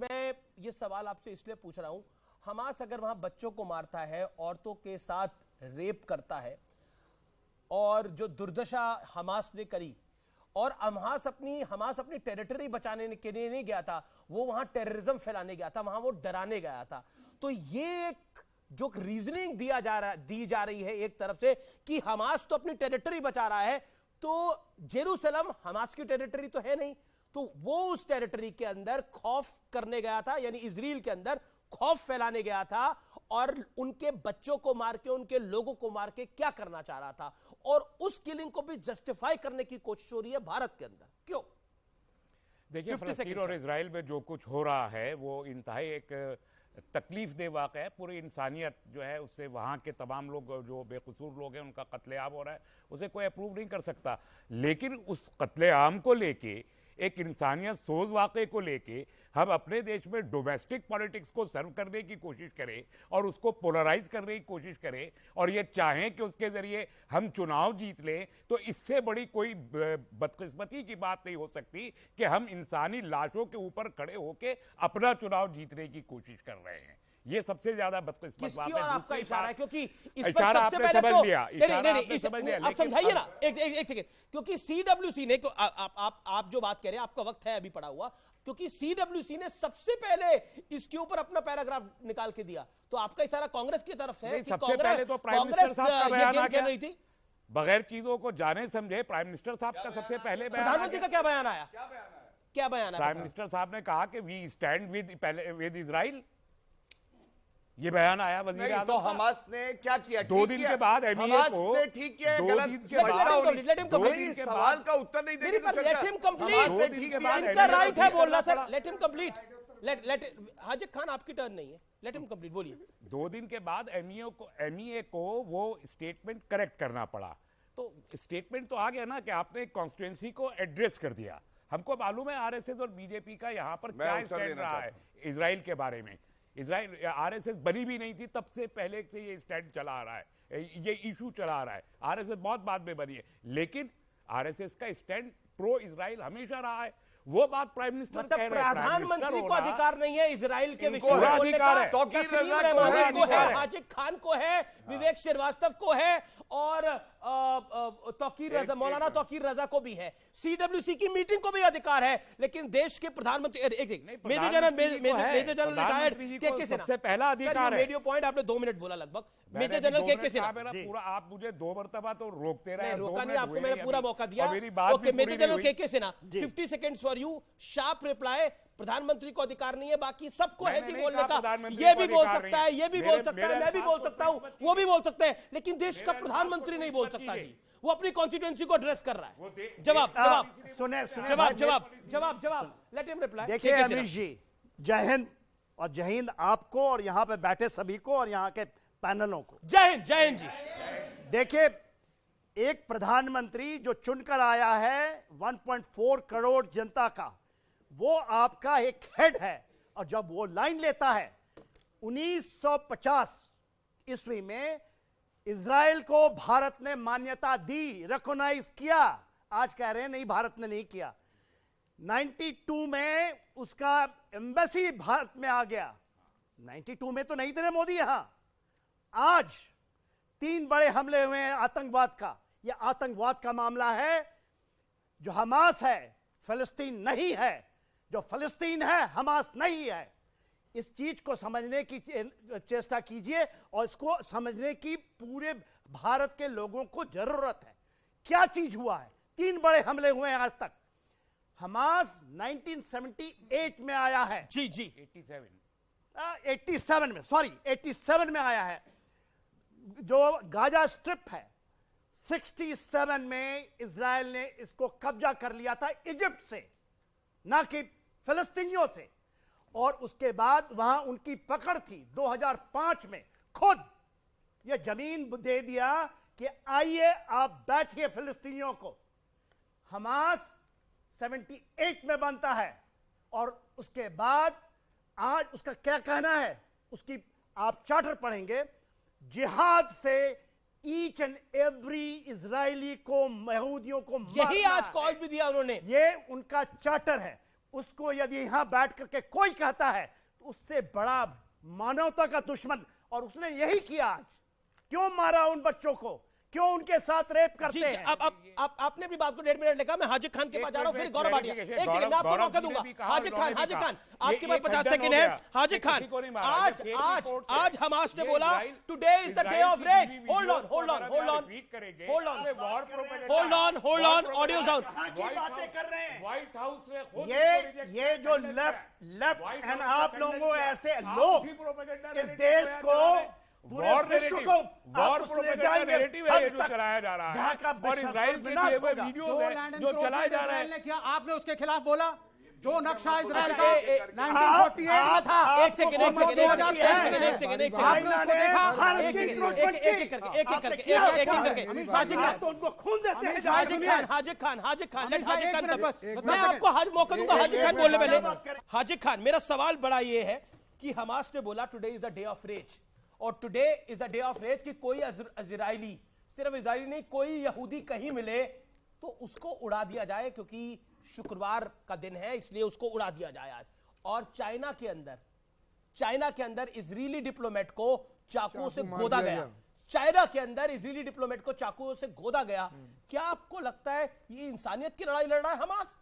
मैं ये सवाल आपसे इसलिए पूछ रहा हूं, हमास अगर वहां बच्चों को मारता है, औरतों के साथ रेप करता है, और जो दुर्दशा हमास ने करी, और हमास अपनी टेरिटरी बचाने के लिए नहीं गया था, वो वहां टेररिज्म फैलाने गया था, वहां वो डराने गया था। तो ये एक जो रीजनिंग दी जा रही है एक तरफ से कि हमास तो अपनी टेरिटरी बचा रहा है, तो जेरूसलम हमास की टेरिटरी तो है नहीं, तो वो उस टेरिटरी के अंदर खौफ करने गया था, यानी इजराइल के अंदर खौफ फैलाने गया था, और उनके बच्चों को मार के, उनके लोगों को मार के क्या करना चाह रहा था, और उस किलिंग को भी जस्टिफाई करने की कोशिश हो रही है भारत के अंदर। क्यों? देखिए, फलस्तीन और इजराइल में जो कुछ हो रहा है वो इंतहाई एक तकलीफ दे वाक़या है। पूरी इंसानियत जो है उससे, वहाँ के तमाम लोग जो बेकसूर लोग हैं उनका कत्लेआम हो रहा है, उसे कोई अप्रूव नहीं कर सकता। लेकिन उस कत्लेआम को लेके, एक इंसानियत सोज वाक़े को लेके हम अपने देश में डोमेस्टिक पॉलिटिक्स को सर्व करने की कोशिश करें और उसको पोलराइज करने की कोशिश करें, और ये चाहें कि उसके ज़रिए हम चुनाव जीत लें, तो इससे बड़ी कोई बदकिस्मती की बात नहीं हो सकती कि हम इंसानी लाशों के ऊपर खड़े होकर अपना चुनाव जीतने की कोशिश कर रहे हैं। ये सबसे ज्यादा बदकिस्मत बात है। आपका इशारा है, क्योंकि इस पर इशारा सबसे आपने पहले समझ तो लिया, आप समझाइए ना एक सेकंड, क्योंकि सीडब्ल्यूसी ने, आप जो बात कह रहे हैं, आपका वक्त है अभी पड़ा हुआ, क्योंकि सीडब्ल्यूसी ने सबसे पहले इसके ऊपर अपना पैराग्राफ निकाल के दिया, तो आपका इशारा कांग्रेस की तरफ है कि कांग्रेस खेल रही थी बगैर चीजों को जाने समझे। प्राइम मिनिस्टर साहब का सबसे पहले प्रधानमंत्री का क्या बयान आया? क्या बयान आया? प्राइम मिनिस्टर साहब ने कहा कि वी स्टैंड विद इजराइल, ये बयान आया वजीर आज़म। तो हमास ने क्या किया? 2 दिन के बाद एमईए को ठीक किया, गलत सवाल का उत्तर नहीं देंगे तो लेट हिम कंप्लीट, इनका राइट है बोलना सर, लेट हिम कंप्लीट। हाजिर खान आपकी टर्न नहीं है, लेट हिम कंप्लीट, बोलिए। 2 दिन के बाद एमईए को वो स्टेटमेंट करेक्ट करना पड़ा, तो स्टेटमेंट तो आ गया ना कि आपने कॉन्स्टिट्यूएंसी को एड्रेस कर दिया। हमको मालूम है आरएसएस और बीजेपी का यहाँ पर क्या स्टैंड रहा है इजराइल के बारे में। इजराइल आरएसएस बनी भी नहीं थी, तब से पहले से ये स्टैंड चला आ रहा है, ये इशू चला आ रहा है। आरएसएस बहुत बाद में बनी है, लेकिन आरएसएस का स्टैंड प्रो इजराइल हमेशा रहा है। वो बात प्राइम मिनिस्टर कह रहे हैं। प्रधानमंत्री को अधिकार नहीं है इजराइल के विषय में बोलने का, हाजिर खान को है, विवेक श्रीवास्तव को है, और मौलाना तौकीर रजा को भी है, सीडब्ल्यूसी की मीटिंग को भी अधिकार है, लेकिन देश के प्रधानमंत्री मेजर जनरल रिटायर्ड सबसे पहला अधिकार है। रेडियो पॉइंट आपने 2 मिनट बोला लगभग, मेजर जनरल के सिन्हा पूरा, आप मुझे 2 मरतबा तो रोकते रहे। रोका नहीं, आपको मैंने पूरा मौका दिया। ओके, मेजर जनरल के Sinha, 50 seconds for you, sharp reply. प्रधानमंत्री को अधिकार नहीं है, बाकी सबको है जी बोलने का, ये भी बोल सकता है, ये भी बोल सकता है, मैं भी बोल सकता हूं, वो भी बोल सकते हैं, लेकिन देश का प्रधानमंत्री नहीं बोल सकता जी। वो अपनी कॉन्स्टिट्यूएंसी को एड्रेस कर रहा है। जवाब लेट हिम रिप्लाई। देखिए अमीश जी, जय हिंद, और जय हिंद आपको और यहां पे बैठे सभी को और यहां के पैनलों को। जय हिंद जी। देखिए, एक प्रधानमंत्री जो चुनकर आया है 1.4 करोड़ जनता का, वो आपका एक हेड है, और जब वो लाइन लेता है 1950 ईस्वी में इजराइल को भारत ने मान्यता दी, रिकॉग्नाइज किया। आज कह रहे हैं नहीं, भारत ने नहीं किया। 92 में उसका एम्बेसी भारत में आ गया। 92 में तो नहीं थे मोदी यहां। आज 3 बड़े हमले हुए हैं आतंकवाद का। यह आतंकवाद का मामला है। जो हमास है फिलिस्तीन नहीं है, जो फिलिस्तीन है हमास नहीं है। इस चीज को समझने की चेष्टा कीजिए, और इसको समझने की पूरे भारत के लोगों को जरूरत है। क्या चीज हुआ है? 3 बड़े हमले हुए हैं आज तक। हमास 1978 में आया है, जी 87 में आया है। जो गाजा स्ट्रिप है, 67 में इजराइल ने इसको कब्जा कर लिया था इजिप्ट से, ना कि फिलिस्तीनियों से, और उसके बाद वहां उनकी पकड़ थी। 2005 में खुद यह जमीन दे दिया कि आइए आप बैठिए फिलिस्तीनियों को। हमास 78 में बनता है, और उसके बाद आज उसका क्या कहना है, उसकी आप चार्टर पढ़ेंगे, जिहाद से ईच एंड एवरी इजरायली को, यहूदियों को यही आज कॉल भी दिया उन्होंने। ये उनका चार्टर है। उसको यदि यहां बैठ करके कोई कहता है तो उससे बड़ा मानवता का दुश्मन, और उसने यही किया। आज क्यों मारा उन बच्चों को, क्यों उनके साथ रेप करते हैं? अब आपने अपनी बात को 1.5 मिनट लिखा। मैं हाजिक खान के पास जा रहा हूं, फिर गौरव भाटिया। एक सेकंड मैं आपको मौका दूंगा। हाजिक खान आपके पास 50 सेकंड है। हाजिक खान, आज हमास ने बोला today is the day of rage. Hold on, audio down. बातें कर रहे हैं व्हाइट हाउस में। ये जो लेफ्ट एंड आप लोगों ऐसे लोग इस देश को पूरे विश्व को वॉर प्रोपेगेंडा नैरेटिव है जो चलाया जा रहा है, और इजराइल के लिए वो वीडियो जो चलाया जा रहा है। क्या आपने उसके खिलाफ बोला? जो नक्शा इजराइल का 1948 में था। एक सेकंड हाजिक खान मैं आपको मौका दूंगा। हाजिक खान बोलने पहले। हाजिक खान, मेरा सवाल बड़ा ये है कि हमास ने बोला today is the day of rage, और today is the day of rage कि कोई इजराइली, सिर्फ इजराइली नहीं, कोई यहूदी कहीं मिले तो उसको उड़ा दिया जाए, क्योंकि शुक्रवार का दिन है इसलिए उसको उड़ा दिया जाए आज। और चाइना के अंदर इजरायली डिप्लोमेट को चाकुओं से गोदा गया। चाइना के अंदर इजरायली डिप्लोमेट को चाकुओं से गोदा गया। क्या आपको लगता है ये इंसानियत की लड़ाई लड़ रहा है हमास?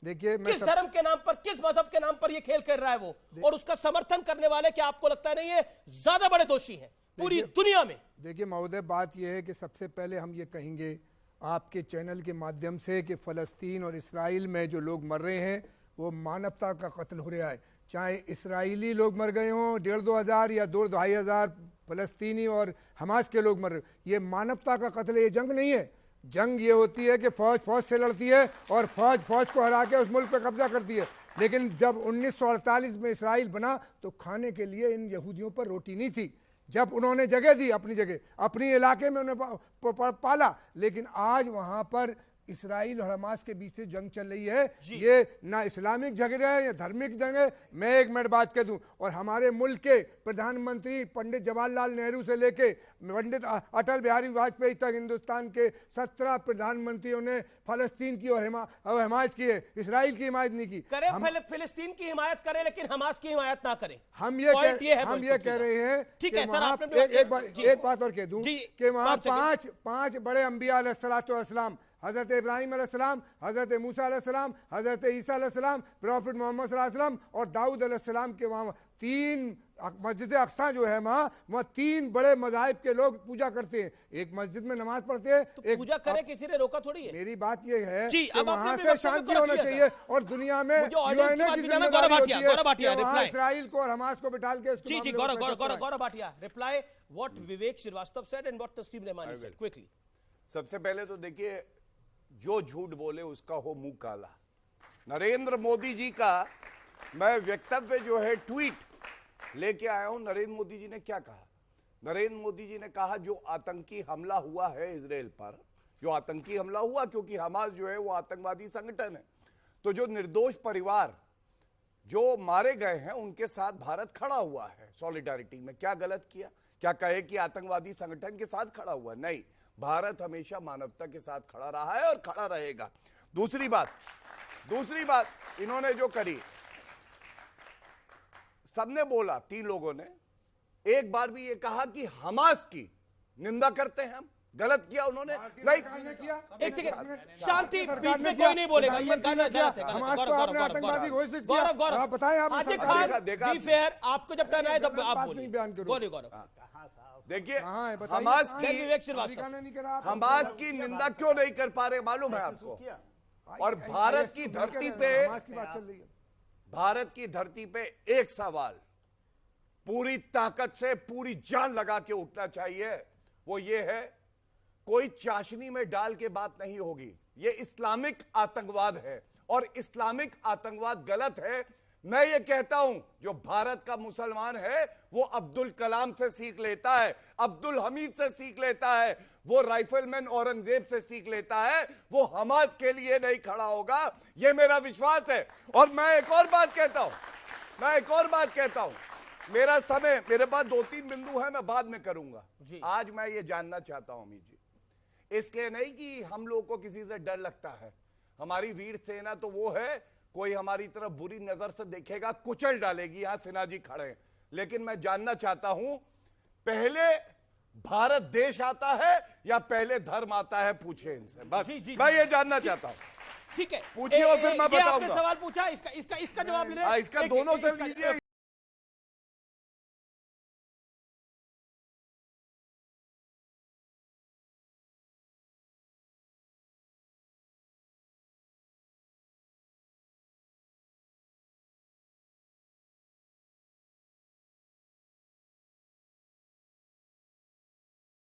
देखिए, किस धर्म के नाम पर, किस मजहब के नाम पर ये खेल कर रहा है वो, और उसका समर्थन करने वाले, क्या आपको लगता है नहीं ये ज्यादा बड़े दोषी हैं पूरी दुनिया में? देखिए महोदय, बात यह है कि सबसे पहले हम ये कहेंगे आपके चैनल के माध्यम से कि फ़लस्तीन और इसराइल में जो लोग मर रहे हैं वो मानवता का कत्ल हो रहा है। चाहे इसराइली लोग मर गए हों 1,500-2 हज़ार या 2-2.5 हज़ार फ़लस्तीनी और हमास के लोग मर रहे, ये मानवता का कत्ल है, ये जंग नहीं है। जंग ये होती है कि फौज से लड़ती है और फौज को हरा के उस मुल्क पर कब्जा करती है। लेकिन जब 1948 में इसराइल बना तो खाने के लिए इन यहूदियों पर रोटी नहीं थी। जब उन्होंने जगह दी, अपनी जगह, अपनी इलाके में उन्हें पाला, लेकिन आज वहाँ पर इसराइल और हमास के बीच से जंग चल रही है। ये ना इस्लामिक झगड़ा है या धार्मिक जंग है। मैं एक मिनट बात कह दूं, और हमारे मुल्क के प्रधानमंत्री पंडित जवाहरलाल नेहरू से लेके पंडित अटल बिहारी वाजपेयी तक हिंदुस्तान के 17 प्रधानमंत्रियों ने फलस्तीन की और हिमायत की है, इसराइल की हिमायत नहीं की। फिलिस्तीन की हिमायत करें लेकिन हमास की हिमायत ना करें। हम ये कह रहे हैं। ठीक है सर, एक बात और कह दूं कि वहाँ पांच बड़े अंबिया अलैहिस्सलाम, हज़रत इब्राहिम अलैहिस्सलाम, हज़रत मूसा अलैहिस्सलाम, हज़रत ईसा अलैहिस्सलाम, प्रॉफिट मोहम्मद सल्लल्लाहु अलैहि वसल्लम और दाऊद अलैहिस्सलाम के वहाँ 3 मस्जिद अक्सा जो है वहाँ 3 बड़े मज़ाहिब के लोग पूजा करते हैं। एक मस्जिद में नमाज पढ़ते हैं, तो पूजा करे, किसी ने रोका थोड़ी है। मेरी बात ये है कि वहाँ से शांति होना चाहिए, और दुनिया में इसराइल को और हमास को बिठा के। Gaurav Bhatia, reply what Vivek Srivastava said and what तस्लीम रहमानी said quickly। सबसे पहले तो देखिए, जो झूठ बोले उसका हो मुंह काला। नरेंद्र मोदी जी का मैं वक्तव्य जो है ट्वीट लेके आया हूं। नरेंद्र मोदी जी ने क्या कहा? नरेंद्र मोदी जी ने कहा जो आतंकी हमला हुआ है इजराइल पर, जो आतंकी हमला हुआ, क्योंकि हमास जो है वो आतंकवादी संगठन है, तो जो निर्दोष परिवार जो मारे गए हैं उनके साथ भारत खड़ा हुआ है सॉलिडारिटी में। क्या गलत किया? क्या कहे कि आतंकवादी संगठन के साथ खड़ा हुआ? नहीं, भारत हमेशा मानवता के साथ खड़ा रहा है और खड़ा रहेगा। दूसरी बात इन्होंने जो करी, सबने बोला, 3 लोगों ने एक बार भी ये कहा कि हमास की निंदा करते हैं हम। गलत किया उन्होंने? नहीं किया। एक सेकंड, शांति, बीच में कोई नहीं बोलेगा, ये गलत है। गौरव बताएं आप। हाजिक खान, बी फेयर, आपको जब टर्न आए तब आप बोलिए। गौरव देखिए, हमास की निंदा क्यों नहीं कर पा रहे मालूम है आपको? और भारत की धरती पे एक सवाल पूरी ताकत से, पूरी जान लगा के उठना चाहिए, वो ये है, कोई चाशनी में डाल के बात नहीं होगी। ये इस्लामिक आतंकवाद है और इस्लामिक आतंकवाद गलत है। मैं ये कहता हूं, जो भारत का मुसलमान है वो अब्दुल कलाम से सीख लेता है, अब्दुल हमीद से सीख लेता है, वो राइफलमैन औरंगजेब से सीख लेता है, वो हमास के लिए नहीं खड़ा होगा, ये मेरा विश्वास है। और मैं एक और बात कहता हूं, मेरा समय, मेरे पास 2-3 बिंदु है, मैं बाद में करूंगा। आज मैं ये जानना चाहता हूं अमित जी, इसलिए नहीं कि हम लोग को किसी से डर लगता है, हमारी वीर सेना तो वो है कोई हमारी तरफ बुरी नजर से देखेगा, कुचल डालेगी। यहां सिन्हा जी खड़े हैं, लेकिन मैं जानना चाहता हूं, पहले भारत देश आता है या पहले धर्म आता है? पूछिए इनसे, बस मैं ये जानना चाहता हूं। ठीक है, पूछिए और फिर मैं बताऊंगा। आपने सवाल पूछा, इसका जवाब ले रहे हैं। इसका दोनों से लीजिए।